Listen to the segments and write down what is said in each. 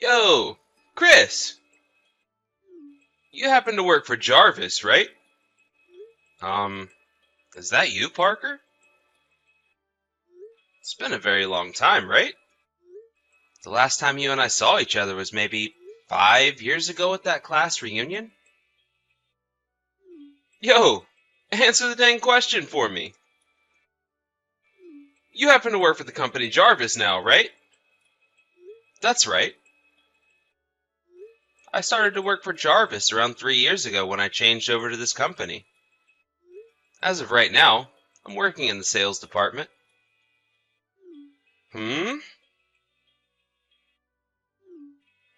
Yo, Chris, you happen to work for Jarvis, right? Um, is that you, Parker? It's been a very long time, right? The last time you and I saw each other was maybe 5 years ago at that class reunion? Yo, answer the dang question for me. You happen to work for the company Jarvis now, right? That's right. I started to work for Jarvis around 3 years ago when I changed over to this company. As of right now, I'm working in the sales department. Hmm?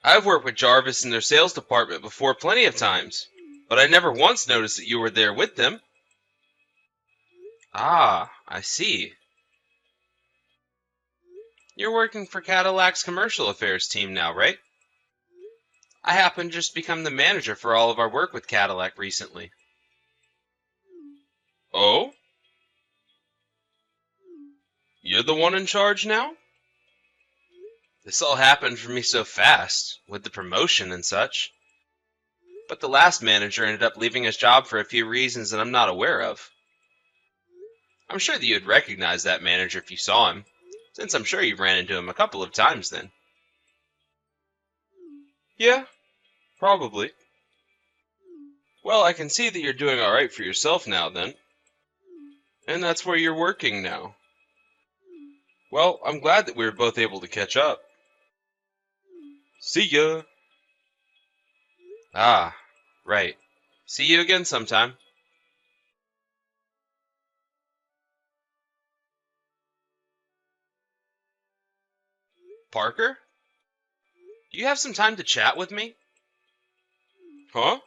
I've worked with Jarvis in their sales department before plenty of times, but I never once noticed that you were there with them. Ah, I see. You're working for Cadillac's commercial affairs team now, right? I happen to just become the manager for all of our work with Cadillac recently. Oh? You're the one in charge now? This all happened for me so fast, with the promotion and such. But the last manager ended up leaving his job for a few reasons that I'm not aware of. I'm sure that you'd recognize that manager if you saw him, since I'm sure you've ran into him a couple of times then. Yeah, probably. Well, I can see that you're doing alright for yourself now then. And that's where you're working now. Well, I'm glad that we were both able to catch up. See ya! Ah, right. See you again sometime. Parker? Do you have some time to chat with me? Huh?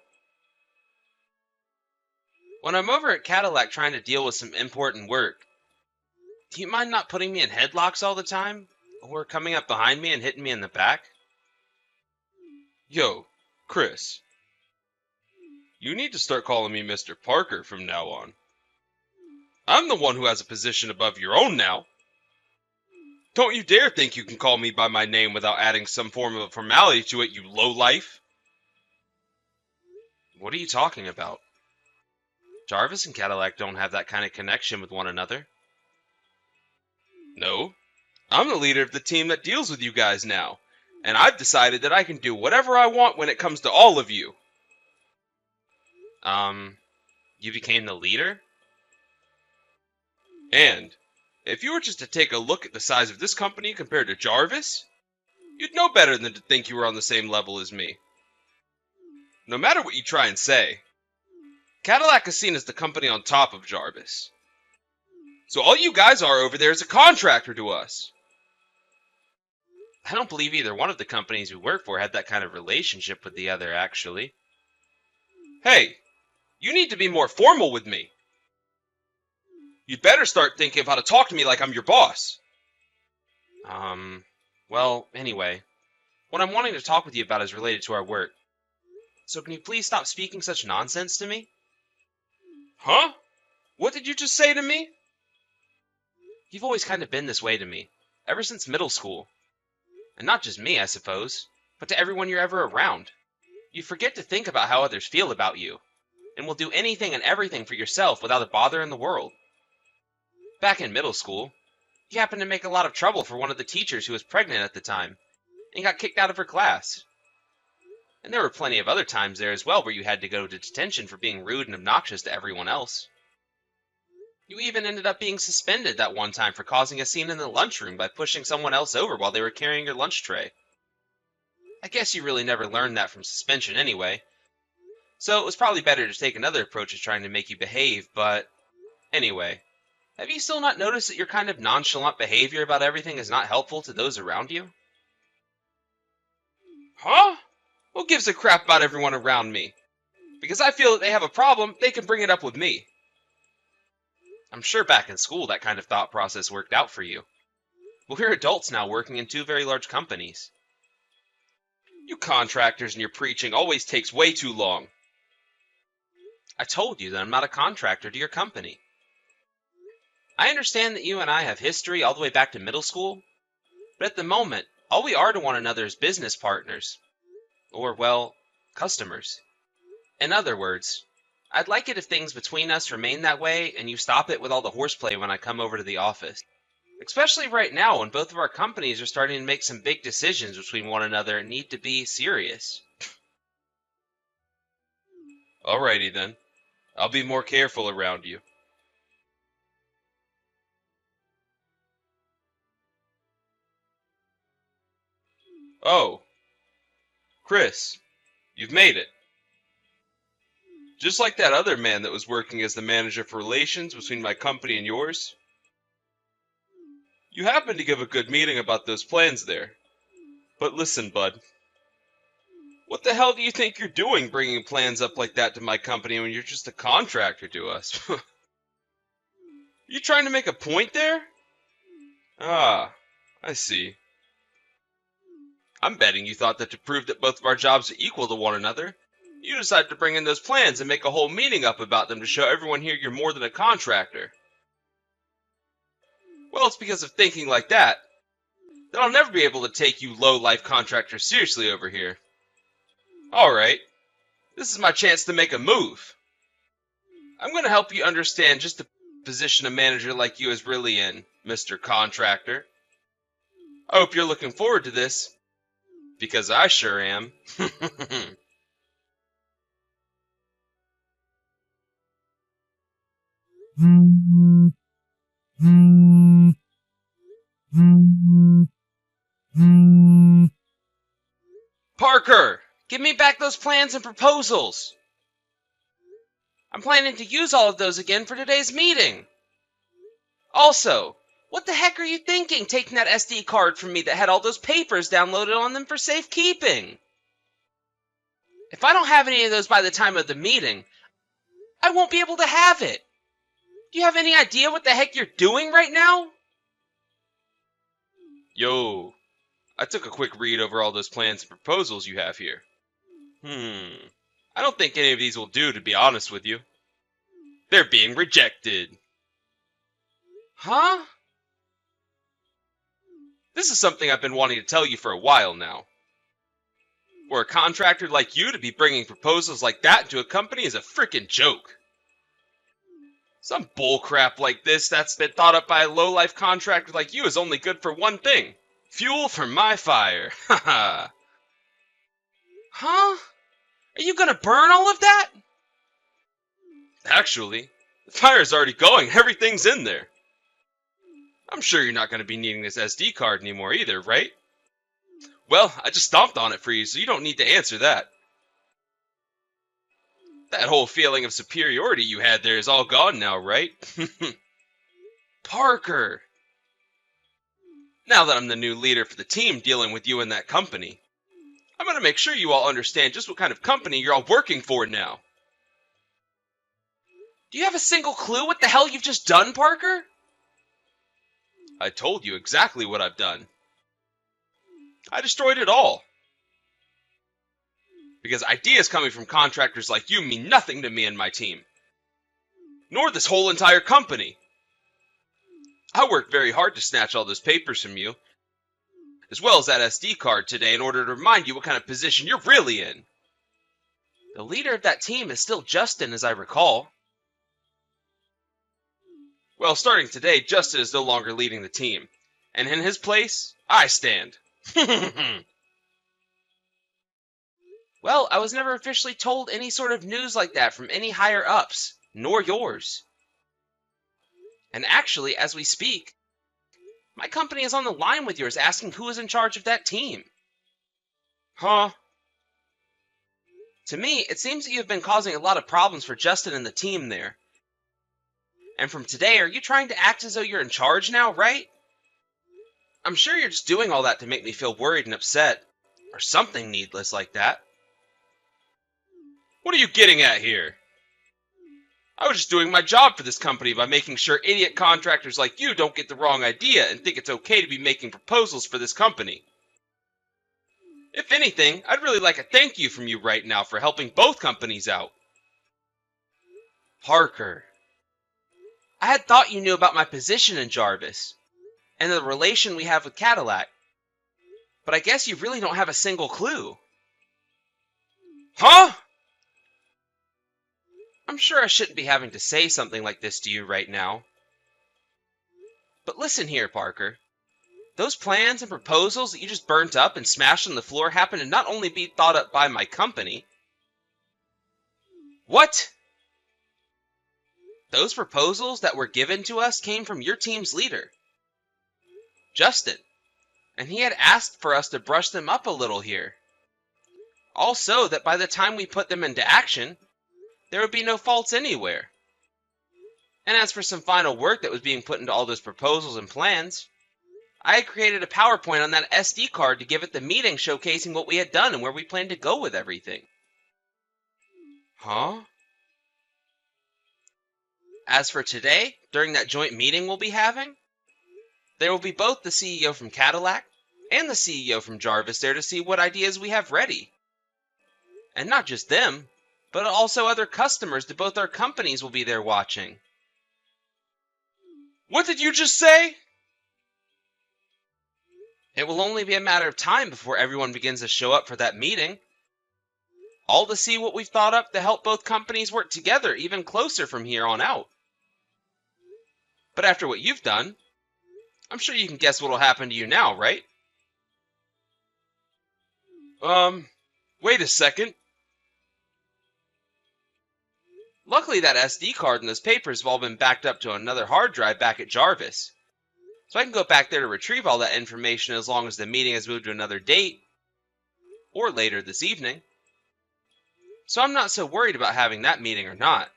When I'm over at Cadillac trying to deal with some important work, do you mind not putting me in headlocks all the time? Or coming up behind me and hitting me in the back? Yo, Chris, you need to start calling me Mr. Parker from now on. I'm the one who has a position above your own now. Don't you dare think you can call me by my name without adding some form of formality to it, you lowlife. What are you talking about? Jarvis and Cadillac don't have that kind of connection with one another. No, I'm the leader of the team that deals with you guys now, and I've decided that I can do whatever I want when it comes to all of you. You became the leader? And if you were just to take a look at the size of this company compared to Jarvis, you'd know better than to think you were on the same level as me. No matter what you try and say, Cadillac is seen as the company on top of Jarvis. So all you guys are over there is a contractor to us. I don't believe either one of the companies we work for had that kind of relationship with the other, actually. Hey, you need to be more formal with me. You'd better start thinking of how to talk to me like I'm your boss. Well, anyway, what I'm wanting to talk with you about is related to our work. So can you please stop speaking such nonsense to me? Huh? What did you just say to me? You've always kind of been this way to me, ever since middle school. And not just me, I suppose, but to everyone you're ever around. You forget to think about how others feel about you, and will do anything and everything for yourself without a bother in the world. Back in middle school, you happened to make a lot of trouble for one of the teachers who was pregnant at the time, and got kicked out of her class. And there were plenty of other times there as well where you had to go to detention for being rude and obnoxious to everyone else. You even ended up being suspended that one time for causing a scene in the lunchroom by pushing someone else over while they were carrying your lunch tray. I guess you really never learned that from suspension anyway, so it was probably better to take another approach as trying to make you behave, but anyway, have you still not noticed that your kind of nonchalant behavior about everything is not helpful to those around you? Huh? Who gives a crap about everyone around me? Because I feel that they have a problem, they can bring it up with me. I'm sure back in school that kind of thought process worked out for you. But we're adults now working in two very large companies. You contractors and your preaching always takes way too long. I told you that I'm not a contractor to your company. I understand that you and I have history all the way back to middle school, but at the moment, All we are to one another is business partners. Or, well, customers. In other words, I'd like it if things between us remain that way and you stop it with all the horseplay when I come over to the office. Especially right now when both of our companies are starting to make some big decisions between one another and need to be serious. Alrighty then. I'll be more careful around you. Oh, Chris, you've made it. Just like that other man that was working as the manager for relations between my company and yours. You happened to give a good meeting about those plans there. But listen, bud. What the hell do you think you're doing bringing plans up like that to my company when you're just a contractor to us? You trying to make a point there? Ah, I see. I'm betting you thought that to prove that both of our jobs are equal to one another, you decided to bring in those plans and make a whole meeting up about them to show everyone here you're more than a contractor. Well, it's because of thinking like that I'll never be able to take you low-life contractors seriously over here. Alright, this is my chance to make a move. I'm going to help you understand just the position a manager like you is really in, Mr. Contractor. I hope you're looking forward to this, because I sure am. Parker, give me back those plans and proposals. I'm planning to use all of those again for today's meeting. Also, what the heck are you thinking taking that SD card from me that had all those papers downloaded on them for safekeeping? If I don't have any of those by the time of the meeting, I won't be able to have it. Do you have any idea what the heck you're doing right now? Yo, I took a quick read over all those plans and proposals you have here. I don't think any of these will do, to be honest with you. They're being rejected. Huh? This is something I've been wanting to tell you for a while now. For a contractor like you to be bringing proposals like that into a company is a frickin' joke. Some bullcrap like this that's been thought up by a low-life contractor like you is only good for one thing. Fuel for my fire. Haha. Huh? Are you gonna burn all of that? Actually, the fire's already going. Everything's in there. I'm sure you're not gonna be needing this SD card anymore either, right? Well, I just stomped on it for you, so you don't need to answer that. That whole feeling of superiority you had there is all gone now, right? Parker! Now that I'm the new leader for the team dealing with you in that company, I'm going to make sure you all understand just what kind of company you're all working for now. Do you have a single clue what the hell you've just done, Parker? I told you exactly what I've done. I destroyed it all. Because ideas coming from contractors like you mean nothing to me and my team. Nor this whole entire company. I worked very hard to snatch all those papers from you, as well as that SD card today in order to remind you what kind of position you're really in. The leader of that team is still Justin, as I recall. Well, starting today, Justin is no longer leading the team, and in his place, I stand. Well, I was never officially told any sort of news like that from any higher-ups, nor yours. And actually, as we speak, my company is on the line with yours asking who is in charge of that team. Huh? To me, it seems that you've been causing a lot of problems for Justin and the team there. And from today, are you trying to act as though you're in charge now, right? I'm sure you're just doing all that to make me feel worried and upset, or something needless like that. What are you getting at here? I was just doing my job for this company by making sure idiot contractors like you don't get the wrong idea and think it's okay to be making proposals for this company. If anything, I'd really like a thank you from you right now for helping both companies out. Parker. I had thought you knew about my position in Jarvis, and the relation we have with Cadillac. But I guess you really don't have a single clue. Huh? I'm sure I shouldn't be having to say something like this to you right now. But listen here, Parker. Those plans and proposals that you just burnt up and smashed on the floor happen to not only be thought up by my company. What? Those proposals that were given to us came from your team's leader, Justin, and he had asked for us to brush them up a little here. Also, that by the time we put them into action, there would be no faults anywhere. And as for some final work that was being put into all those proposals and plans, I had created a PowerPoint on that SD card to give at the meeting showcasing what we had done and where we planned to go with everything. Huh? As for today, during that joint meeting we'll be having, there will be both the CEO from Cadillac and the CEO from Jarvis there to see what ideas we have ready. And not just them, but also other customers to both our companies will be there watching. What did you just say? It will only be a matter of time before everyone begins to show up for that meeting. All to see what we've thought up to help both companies work together even closer from here on out. But after what you've done, I'm sure you can guess what'll happen to you now, right? Wait a second. Luckily that SD card and those papers have all been backed up to another hard drive back at Jarvis. So I can go back there to retrieve all that information as long as the meeting has moved to another date, or later this evening. So I'm not so worried about having that meeting or not.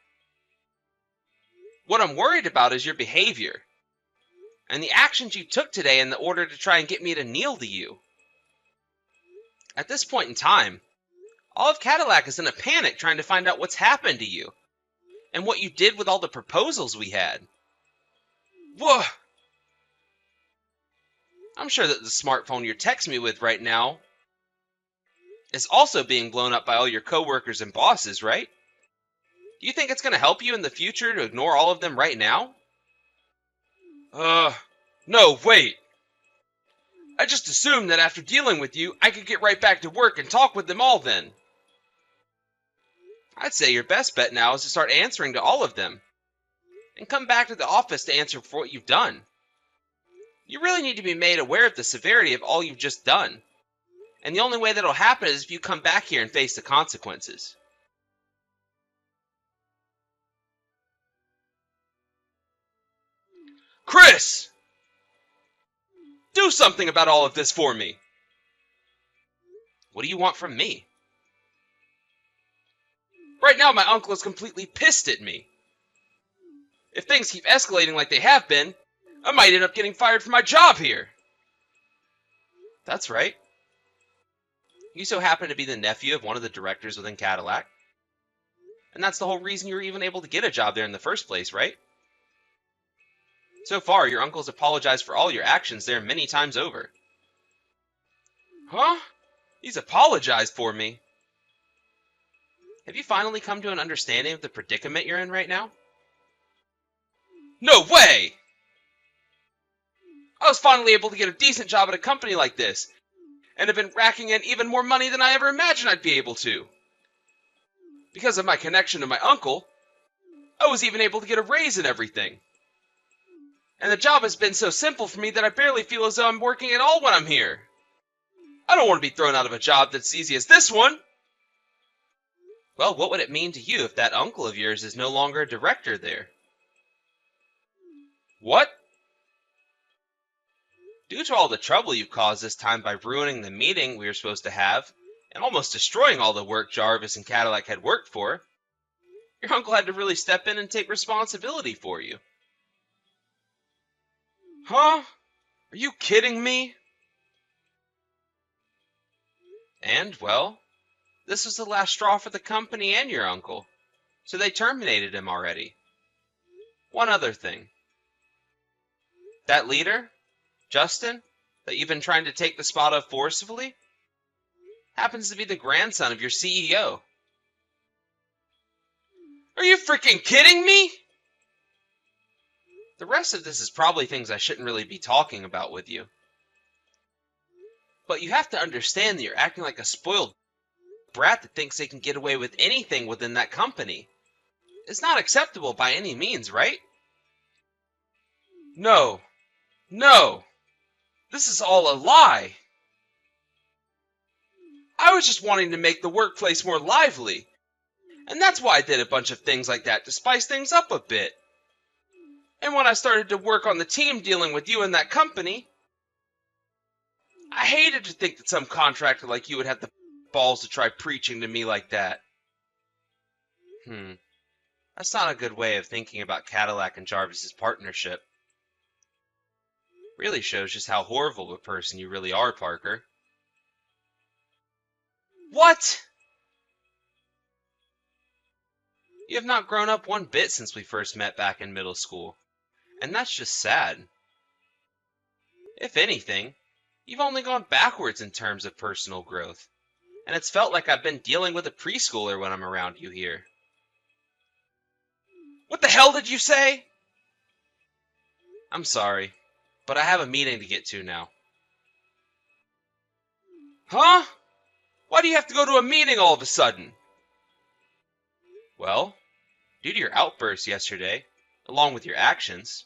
What I'm worried about is your behavior, and the actions you took today in the order to try and get me to kneel to you. At this point in time, all of Cadillac is in a panic trying to find out what's happened to you, and what you did with all the proposals we had. Whoa! I'm sure that the smartphone you're texting me with right now is also being blown up by all your coworkers and bosses, right? Do you think it's going to help you in the future to ignore all of them right now? No, wait. I just assumed that after dealing with you, I could get right back to work and talk with them all then. I'd say your best bet now is to start answering to all of them, and come back to the office to answer for what you've done. You really need to be made aware of the severity of all you've just done, and the only way that'll happen is if you come back here and face the consequences. Chris! Do something about all of this for me! What do you want from me? Right now my uncle is completely pissed at me. If things keep escalating like they have been, I might end up getting fired from my job here. That's right. You so happen to be the nephew of one of the directors within Cadillac. And that's the whole reason you were even able to get a job there in the first place, right? So far, your uncle's apologized for all your actions there many times over. Huh? He's apologized for me? Have you finally come to an understanding of the predicament you're in right now? No way! I was finally able to get a decent job at a company like this, and have been racking in even more money than I ever imagined I'd be able to. Because of my connection to my uncle, I was even able to get a raise and everything. And the job has been so simple for me that I barely feel as though I'm working at all when I'm here. I don't want to be thrown out of a job that's as easy as this one. Well, what would it mean to you if that uncle of yours is no longer a director there? What? Due to all the trouble you've caused this time by ruining the meeting we were supposed to have, and almost destroying all the work Jarvis and Cadillac had worked for, your uncle had to really step in and take responsibility for you. Huh? Are you kidding me? And, well, this was the last straw for the company and your uncle, so they terminated him already. One other thing. That leader, Justin, that you've been trying to take the spot of forcefully, happens to be the grandson of your CEO. Are you freaking kidding me? The rest of this is probably things I shouldn't really be talking about with you. But you have to understand that you're acting like a spoiled brat that thinks they can get away with anything within that company. It's not acceptable by any means, right? No, no, this is all a lie. I was just wanting to make the workplace more lively, and that's why I did a bunch of things like that to spice things up a bit. And when I started to work on the team dealing with you and that company, I hated to think that some contractor like you would have the balls to try preaching to me like that. That's not a good way of thinking about Cadillac and Jarvis's partnership. Really shows just how horrible of a person you really are, Parker. What? You have not grown up one bit since we first met back in middle school, and that's just sad. If anything, you've only gone backwards in terms of personal growth, and it's felt like I've been dealing with a preschooler when I'm around you here. What the hell did you say? I'm sorry, but I have a meeting to get to now. Huh? Why do you have to go to a meeting all of a sudden? Well, due to your outburst yesterday, along with your actions,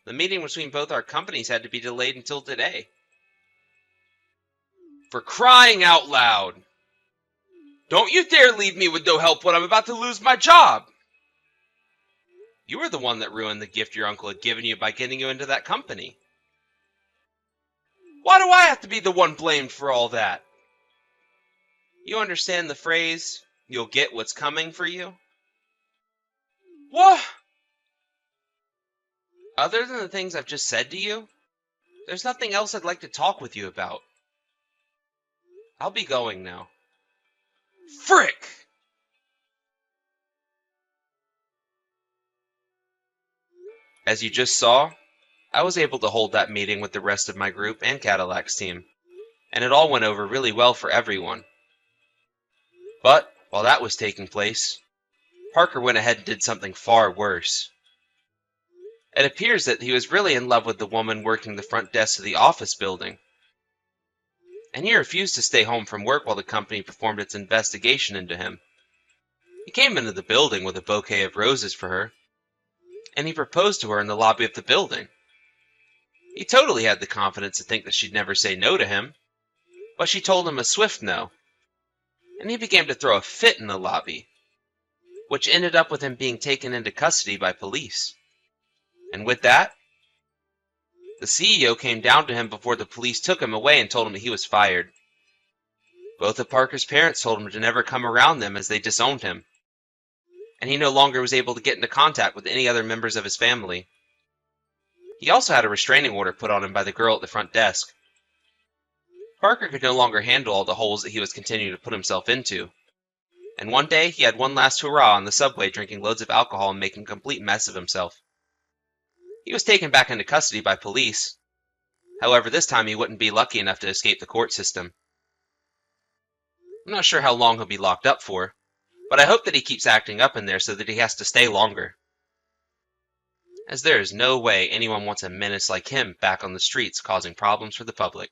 the meeting between both our companies had to be delayed until today. For crying out loud! Don't you dare leave me with no help when I'm about to lose my job! You were the one that ruined the gift your uncle had given you by getting you into that company. Why do I have to be the one blamed for all that? You understand the phrase, you'll get what's coming for you? What? Other than the things I've just said to you, there's nothing else I'd like to talk with you about. I'll be going now. Frick! As you just saw, I was able to hold that meeting with the rest of my group and Cadillac's team, and it all went over really well for everyone. But, while that was taking place, Parker went ahead and did something far worse. It appears that he was really in love with the woman working the front desk of the office building, and he refused to stay home from work while the company performed its investigation into him. He came into the building with a bouquet of roses for her, and he proposed to her in the lobby of the building. He totally had the confidence to think that she'd never say no to him, but she told him a swift no, and he began to throw a fit in the lobby, which ended up with him being taken into custody by police. And with that, the CEO came down to him before the police took him away and told him that he was fired. Both of Parker's parents told him to never come around them as they disowned him, and he no longer was able to get into contact with any other members of his family. He also had a restraining order put on him by the girl at the front desk. Parker could no longer handle all the holes that he was continuing to put himself into, and one day he had one last hurrah on the subway, drinking loads of alcohol and making a complete mess of himself. He was taken back into custody by police. However, this time he wouldn't be lucky enough to escape the court system. I'm not sure how long he'll be locked up for, but I hope that he keeps acting up in there so that he has to stay longer, as there is no way anyone wants a menace like him back on the streets causing problems for the public.